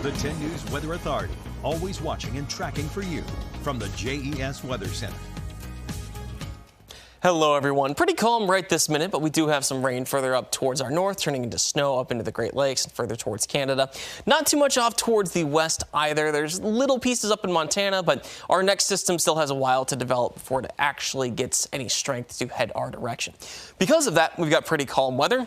The 10 News Weather Authority, always watching and tracking for you from the JES Weather Center. Hello, everyone. Pretty calm right this minute, but we do have some rain further up towards our north, turning into snow up into the Great Lakes and further towards Canada. Not too much off towards the west either. There's little pieces up in Montana, but our next system still has a while to develop before it actually gets any strength to head our direction. Because of that, we've got pretty calm weather.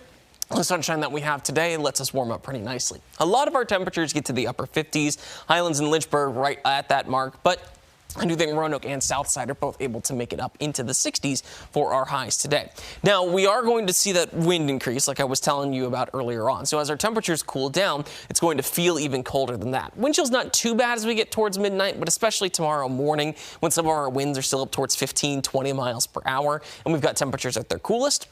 The sunshine that we have today lets us warm up pretty nicely. A lot of our temperatures get to the upper 50s, Highlands and Lynchburg right at that mark, but I do think Roanoke and Southside are both able to make it up into the 60s for our highs today. Now, we are going to see that wind increase like I was telling you about earlier on. So as our temperatures cool down, it's going to feel even colder than that. Wind chill's not too bad as we get towards midnight, but especially tomorrow morning when some of our winds are still up towards 15, 20 miles per hour, and we've got temperatures at their coolest.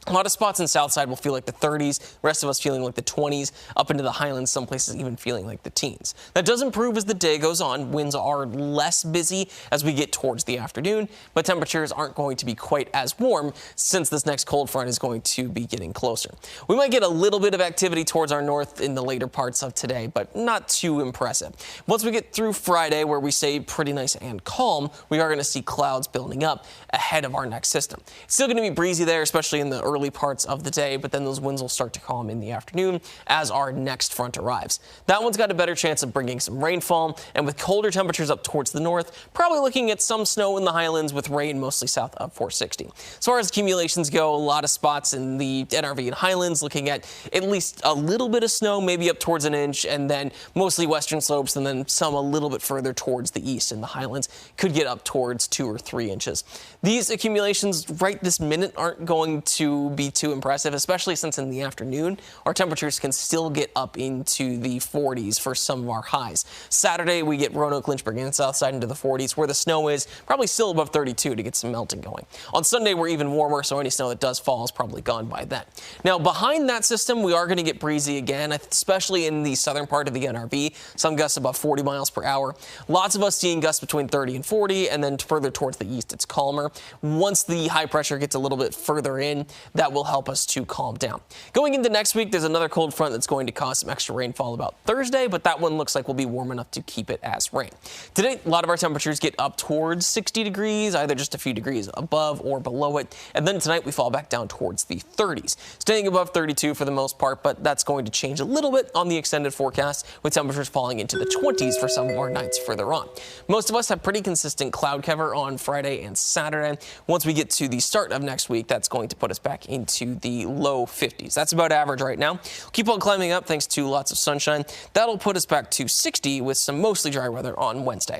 A lot of spots in Southside will feel like the 30s, the rest of us feeling like the 20s, up into the Highlands, some places even feeling like the teens. That does improve as the day goes on. Winds are less busy as we get towards the afternoon, but temperatures aren't going to be quite as warm since this next cold front is going to be getting closer. We might get a little bit of activity towards our north in the later parts of today, but not too impressive. Once we get through Friday, where we stay pretty nice and calm, we are going to see clouds building up ahead of our next system. It's still going to be breezy there, especially in the early parts of the day, but then those winds will start to calm in the afternoon as our next front arrives. That one's got a better chance of bringing some rainfall, and with colder temperatures up towards the north, probably looking at some snow in the Highlands with rain mostly south of 460. As far as accumulations go, a lot of spots in the NRV and Highlands looking at least a little bit of snow, maybe up towards an inch, and then mostly western slopes, and then some a little bit further towards the east in the Highlands could get up towards 2 or 3 inches. These accumulations right this minute aren't going to be too impressive, especially since in the afternoon our temperatures can still get up into the 40s for some of our highs. Saturday we get Roanoke, Lynchburg, and Southside into the 40s, where the snow is probably still above 32 to get some melting going. On Sunday we're even warmer, so any snow that does fall is probably gone by then. Now behind that system we are going to get breezy again, especially in the southern part of the NRV. Some gusts above 40 miles per hour. Lots of us seeing gusts between 30 and 40, and then further towards the east it's calmer. Once the high pressure gets a little bit further in, that will help us to calm down. Going into next week, there's another cold front that's going to cause some extra rainfall about Thursday, but that one looks like will be warm enough to keep it as rain. Today, a lot of our temperatures get up towards 60 degrees, either just a few degrees above or below it, and then tonight we fall back down towards the 30s, staying above 32 for the most part, but that's going to change a little bit on the extended forecast, with temperatures falling into the 20s for some of our nights further on. Most of us have pretty consistent cloud cover on Friday and Saturday. Once we get to the start of next week, that's going to put us back into the low 50s. That's about average right now. Keep on climbing up thanks to lots of sunshine. That'll put us back to 60 with some mostly dry weather on Wednesday.